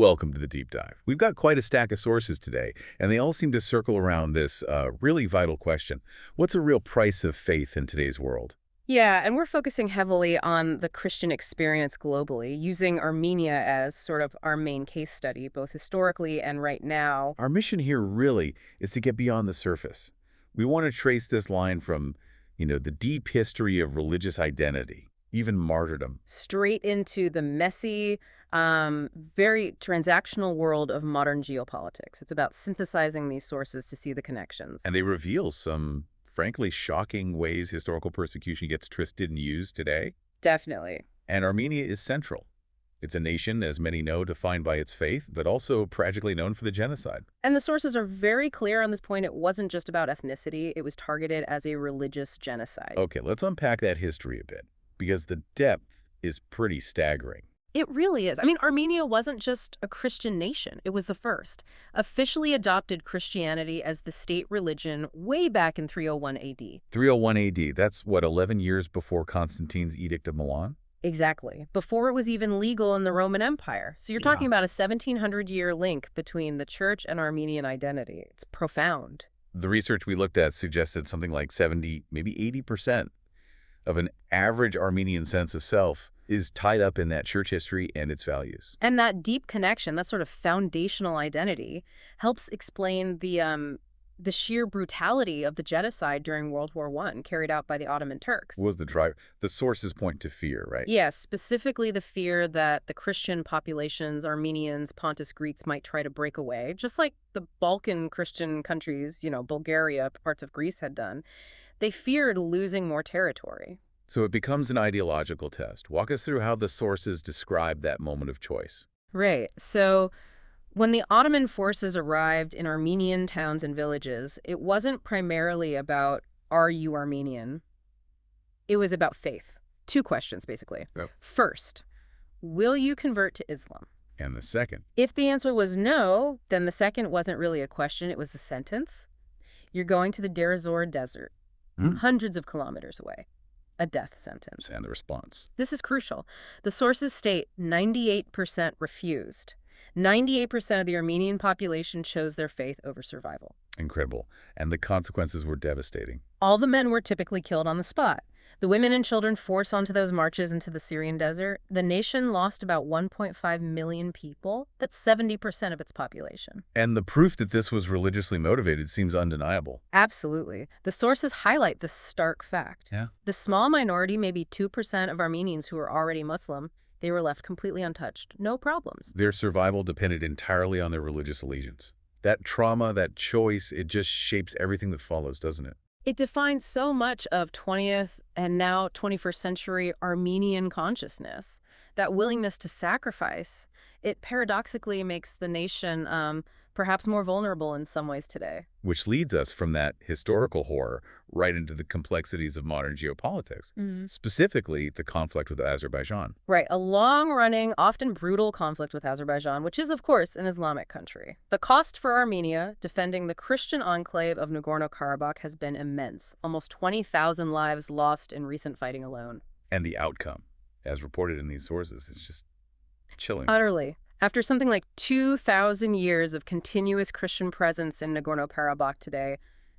Welcome to the deep dive. We've got quite a stack of sources today, and they all seem to circle around this really vital question. What's a real price of faith in today's world? Yeah, and we're focusing heavily on the Christian experience globally, using Armenia as sort of our main case study, both historically and right now. Our mission here really is to get beyond the surface. We want to trace this line from, the deep history of religious identity, even martyrdom. Straight into the messy, very transactional world of modern geopolitics. It's about synthesizing these sources to see the connections. And they reveal some, frankly, shocking ways historical persecution gets twisted and used today. Definitely. And Armenia is central. It's a nation, as many know, defined by its faith, but also tragically known for the genocide. And the sources are very clear on this point. It wasn't just about ethnicity. It was targeted as a religious genocide. Okay, let's unpack that history a bit, because the depth is pretty staggering. It really is. I mean, Armenia wasn't just a Christian nation. It was the first. Officially adopted Christianity as the state religion way back in 301 AD. 301 AD, that's what, 11 years before Constantine's Edict of Milan? Exactly. Before it was even legal in the Roman Empire. So you're talking about a 1700-year link between the church and Armenian identity. It's profound. The research we looked at suggested something like 70, maybe 80% of an average Armenian sense of self is tied up in that church history and its values. And that deep connection, that sort of foundational identity, helps explain the sheer brutality of the genocide during World War I carried out by the Ottoman Turks. What was the driver? The sources point to fear, right? Yes, specifically the fear that the Christian populations, Armenians, Pontus Greeks, might try to break away, just like the Balkan Christian countries, Bulgaria, parts of Greece had done. They feared losing more territory. So it becomes an ideological test. Walk us through how the sources describe that moment of choice. Right. So when the Ottoman forces arrived in Armenian towns and villages, it wasn't primarily about, are you Armenian? It was about faith. Two questions, basically. Yep. First, will you convert to Islam? And the second? If the answer was no, then the second wasn't really a question, it was a sentence. You're going to the Deir ez-Zor desert, hundreds of kilometers away. A death sentence. And the response. This is crucial. The sources state 98% refused. 98% of the Armenian population chose their faith over survival. Incredible. And the consequences were devastating. All the men were typically killed on the spot. The women and children forced onto those marches into the Syrian desert. The nation lost about 1.5 million people. That's 70% of its population. And the proof that this was religiously motivated seems undeniable. Absolutely. The sources highlight this stark fact. Yeah. The small minority, maybe 2% of Armenians who were already Muslim, they were left completely untouched. No problems. Their survival depended entirely on their religious allegiance. That trauma, that choice, it just shapes everything that follows, doesn't it? It defines so much of 20th and now 21st century Armenian consciousness. That willingness to sacrifice, it paradoxically makes the nation perhaps more vulnerable in some ways today. Which leads us from that historical horror right into the complexities of modern geopolitics, specifically the conflict with Azerbaijan. Right, a long-running, often brutal conflict with Azerbaijan, which is, of course, an Islamic country. The cost for Armenia defending the Christian enclave of Nagorno-Karabakh has been immense. Almost 20,000 lives lost in recent fighting alone. And the outcome, as reported in these sources, is just chilling. Utterly. After something like 2,000 years of continuous Christian presence in Nagorno-Karabakh today,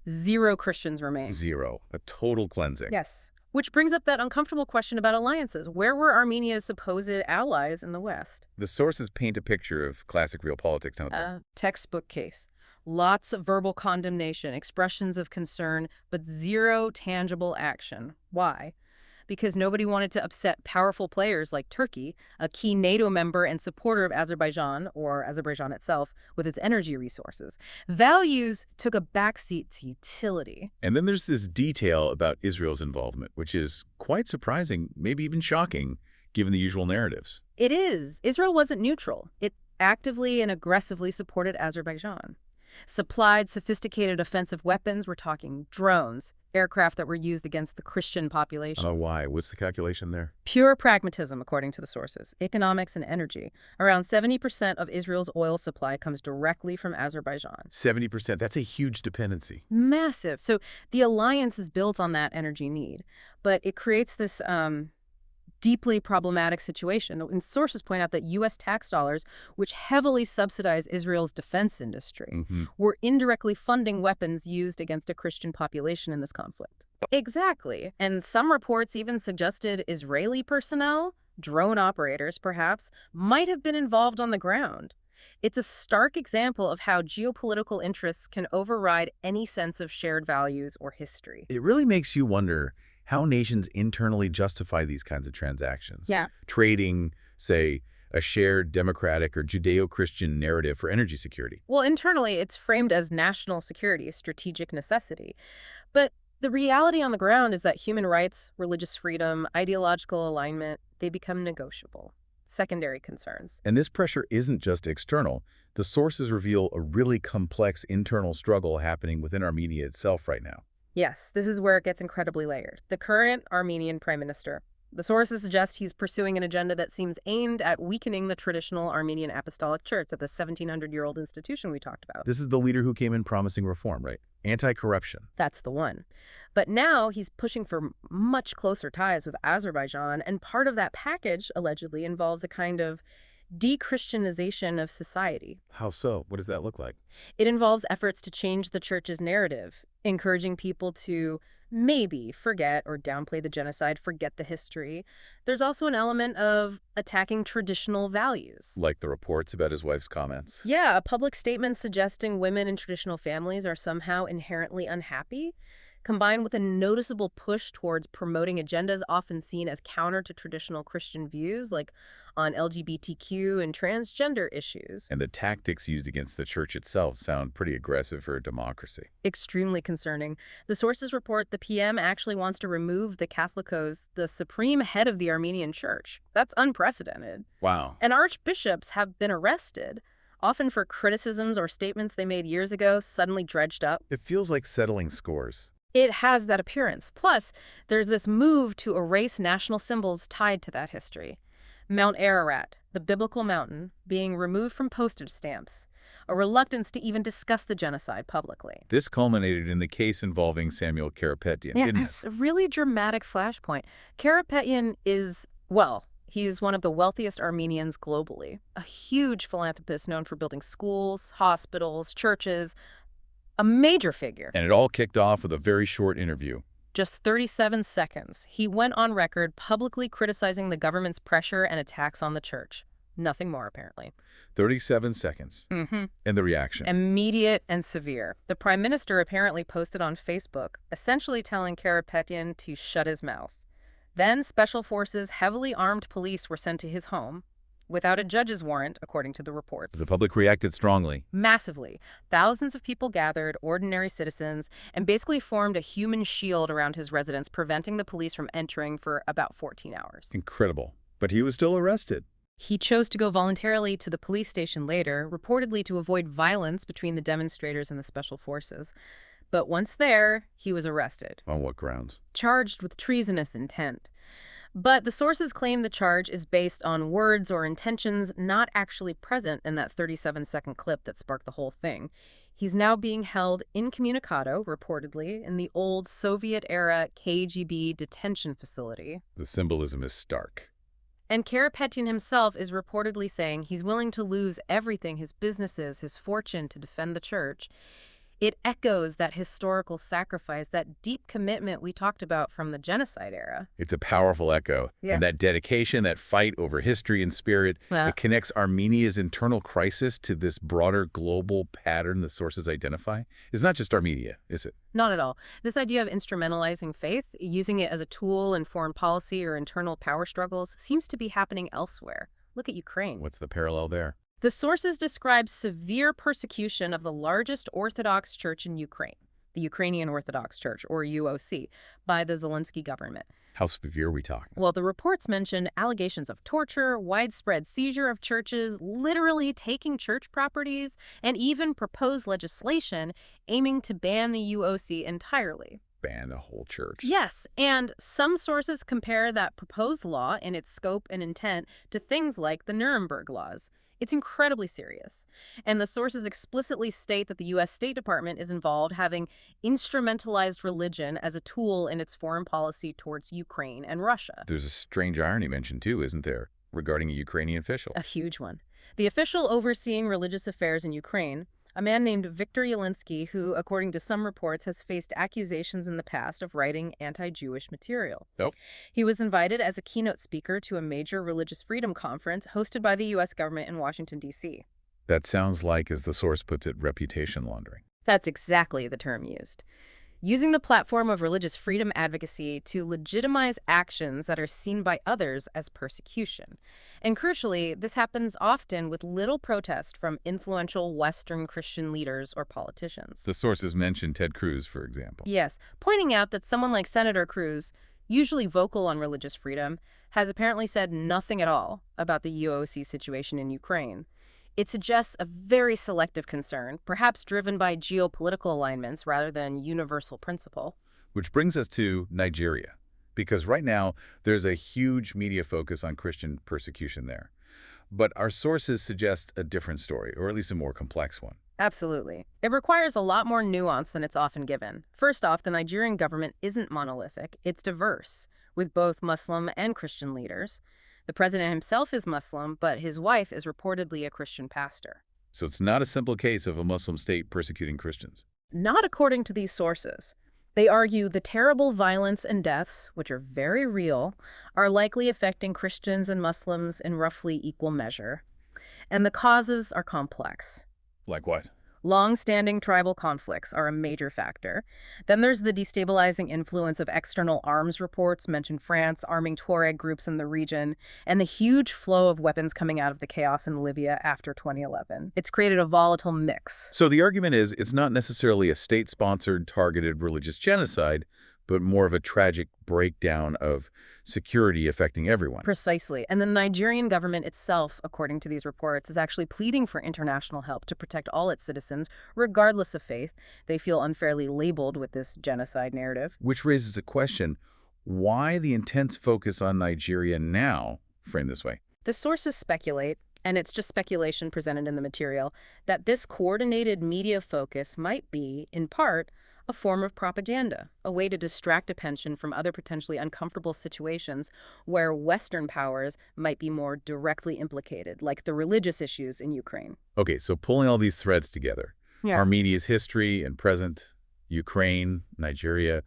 0 Christians remain. 0. A total cleansing. Yes. Which brings up that uncomfortable question about alliances. Where were Armenia's supposed allies in the West? The sources paint a picture of classic realpolitik, don't they? Textbook case. Lots of verbal condemnation, expressions of concern, but 0 tangible action. Why? Because nobody wanted to upset powerful players like Turkey, a key NATO member and supporter of Azerbaijan, or Azerbaijan itself, with its energy resources. Values took a backseat to utility. And then there's this detail about Israel's involvement, which is quite surprising, maybe even shocking, given the usual narratives. It is. Israel wasn't neutral. It actively and aggressively supported Azerbaijan. Supplied sophisticated offensive weapons, we're talking drones, aircraft that were used against the Christian population. Oh, why? What's the calculation there? Pure pragmatism, according to the sources. Economics and energy. Around 70% of Israel's oil supply comes directly from Azerbaijan. 70%, that's a huge dependency. Massive. So the alliance is built on that energy need. But it creates this deeply problematic situation. And sources point out that U.S. tax dollars, which heavily subsidize Israel's defense industry, were indirectly funding weapons used against a Christian population in this conflict. Exactly. And some reports even suggested Israeli personnel, drone operators perhaps, might have been involved on the ground. It's a stark example of how geopolitical interests can override any sense of shared values or history. It really makes you wonder how nations internally justify these kinds of transactions. Yeah. Trading, say, a shared democratic or Judeo-Christian narrative for energy security. Well, internally, it's framed as national security, a strategic necessity. But the reality on the ground is that human rights, religious freedom, ideological alignment, they become negotiable. Secondary concerns. And this pressure isn't just external. The sources reveal a really complex internal struggle happening within Armenia itself right now. Yes, this is where it gets incredibly layered. The current Armenian prime minister. The sources suggest he's pursuing an agenda that seems aimed at weakening the traditional Armenian Apostolic Church, at the 1,700-year-old institution we talked about. This is the leader who came in promising reform, right? Anti-corruption. That's the one. But now he's pushing for much closer ties with Azerbaijan, and part of that package, allegedly, involves a kind of de-Christianization of society. How so? What does that look like? It involves efforts to change the church's narrative, encouraging people to maybe forget or downplay the genocide, forget the history. There's also an element of attacking traditional values. Like the reports about his wife's comments? Yeah, a public statement suggesting women in traditional families are somehow inherently unhappy, combined with a noticeable push towards promoting agendas often seen as counter to traditional Christian views, like on LGBTQ and transgender issues. And the tactics used against the church itself sound pretty aggressive for a democracy. Extremely concerning. The sources report the PM actually wants to remove the Catholicos, the supreme head of the Armenian Church. That's unprecedented. Wow. And archbishops have been arrested, often for criticisms or statements they made years ago suddenly dredged up. It feels like settling scores. It has that appearance. Plus, there's this move to erase national symbols tied to that history. Mount Ararat, the biblical mountain, being removed from postage stamps. A reluctance to even discuss the genocide publicly. This culminated in the case involving Samuel Karapetyan, didn't it? It's a really dramatic flashpoint. Karapetyan is, well, he's one of the wealthiest Armenians globally. A huge philanthropist known for building schools, hospitals, churches. A major figure. And it all kicked off with a very short interview. Just 37 seconds. He went on record publicly criticizing the government's pressure and attacks on the church. Nothing more, apparently. 37 seconds. And the reaction? Immediate and severe. The prime minister apparently posted on Facebook, essentially telling Karapetyan to shut his mouth. Then special forces, heavily armed police were sent to his home, without a judge's warrant, according to the reports. The public reacted strongly. Massively. Thousands of people gathered, ordinary citizens, and basically formed a human shield around his residence, preventing the police from entering for about 14 hours. Incredible. But he was still arrested. He chose to go voluntarily to the police station later, reportedly to avoid violence between the demonstrators and the special forces. But once there, he was arrested. On what grounds? Charged with treasonous intent. But the sources claim the charge is based on words or intentions not actually present in that 37-second clip that sparked the whole thing. He's now being held incommunicado, reportedly, in the old Soviet-era KGB detention facility. The symbolism is stark. And Karapetyan himself is reportedly saying he's willing to lose everything, his businesses, his fortune, to defend the church. It echoes that historical sacrifice, that deep commitment we talked about from the genocide era. It's a powerful echo. Yeah. And that dedication, that fight over history and spirit, it connects Armenia's internal crisis to this broader global pattern the sources identify. It's not just Armenia, is it? Not at all. This idea of instrumentalizing faith, using it as a tool in foreign policy or internal power struggles, seems to be happening elsewhere. Look at Ukraine. What's the parallel there? The sources describe severe persecution of the largest Orthodox Church in Ukraine, the Ukrainian Orthodox Church, or UOC, by the Zelensky government. How severe are we talking? Well, the reports mentioned allegations of torture, widespread seizure of churches, literally taking church properties, and even proposed legislation aiming to ban the UOC entirely. Ban a whole church. Yes, and some sources compare that proposed law in its scope and intent to things like the Nuremberg laws. It's incredibly serious. And the sources explicitly state that the U.S. State Department is involved, having instrumentalized religion as a tool in its foreign policy towards Ukraine and Russia. There's a strange irony mentioned, too, isn't there, regarding a Ukrainian official? A huge one. The official overseeing religious affairs in Ukraine, a man named Viktor Zelensky, who, according to some reports, has faced accusations in the past of writing anti-Jewish material. Nope. He was invited as a keynote speaker to a major religious freedom conference hosted by the U.S. government in Washington, D.C. That sounds like, as the source puts it, reputation laundering. That's exactly the term used. Using the platform of religious freedom advocacy to legitimize actions that are seen by others as persecution. And crucially, this happens often with little protest from influential Western Christian leaders or politicians. The sources mentioned Ted Cruz, for example. Yes, pointing out that someone like Senator Cruz, usually vocal on religious freedom, has apparently said nothing at all about the UOC situation in Ukraine. It suggests a very selective concern, perhaps driven by geopolitical alignments rather than universal principle. Which brings us to Nigeria, because right now there's a huge media focus on Christian persecution there. But our sources suggest a different story, or at least a more complex one. Absolutely. It requires a lot more nuance than it's often given. First off, the Nigerian government isn't monolithic. It's diverse, with both Muslim and Christian leaders. The president himself is Muslim, but his wife is reportedly a Christian pastor. So it's not a simple case of a Muslim state persecuting Christians. Not according to these sources. They argue the terrible violence and deaths, which are very real, are likely affecting Christians and Muslims in roughly equal measure. And the causes are complex. Like what? Long-standing tribal conflicts are a major factor. Then there's the destabilizing influence of external arms reports, mentioned France arming Tuareg groups in the region, and the huge flow of weapons coming out of the chaos in Libya after 2011. It's created a volatile mix. So the argument is it's not necessarily a state-sponsored, targeted religious genocide, but more of a tragic breakdown of security affecting everyone. Precisely. And the Nigerian government itself, according to these reports, is actually pleading for international help to protect all its citizens, regardless of faith. They feel unfairly labeled with this genocide narrative. Which raises a question, why the intense focus on Nigeria now, framed this way? The sources speculate, and it's just speculation presented in the material, that this coordinated media focus might be, in part, a form of propaganda, a way to distract attention from other potentially uncomfortable situations where Western powers might be more directly implicated, like the religious issues in Ukraine. Okay, so pulling all these threads together, Armenia's history and present, Ukraine, Nigeria,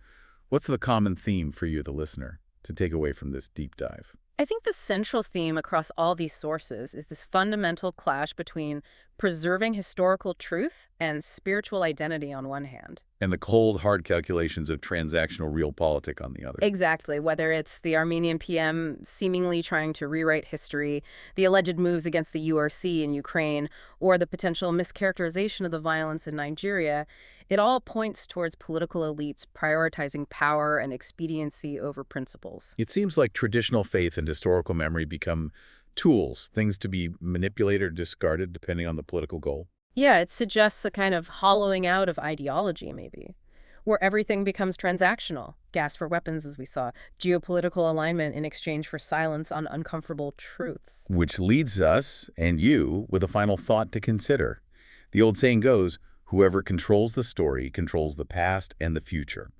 what's the common theme for you, the listener, to take away from this deep dive? I think the central theme across all these sources is this fundamental clash between preserving historical truth and spiritual identity on one hand. And the cold, hard calculations of transactional realpolitik on the other. Exactly. Whether it's the Armenian PM seemingly trying to rewrite history, the alleged moves against the URC in Ukraine, or the potential mischaracterization of the violence in Nigeria, it all points towards political elites prioritizing power and expediency over principles. It seems like traditional faith and historical memory become tools, things to be manipulated or discarded depending on the political goal. Yeah, it suggests a kind of hollowing out of ideology, maybe, where everything becomes transactional. Gas for weapons, as we saw, geopolitical alignment in exchange for silence on uncomfortable truths. Which leads us, and you, with a final thought to consider. The old saying goes, whoever controls the story controls the past and the future.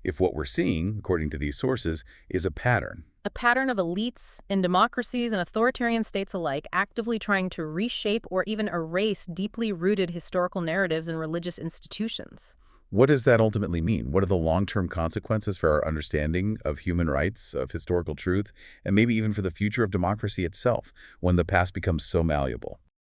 If what we're seeing, according to these sources, is a pattern of elites in democracies and authoritarian states alike actively trying to reshape or even erase deeply rooted historical narratives and religious institutions. What does that ultimately mean? What are the long-term consequences for our understanding of human rights, of historical truth, and maybe even for the future of democracy itself when the past becomes so malleable?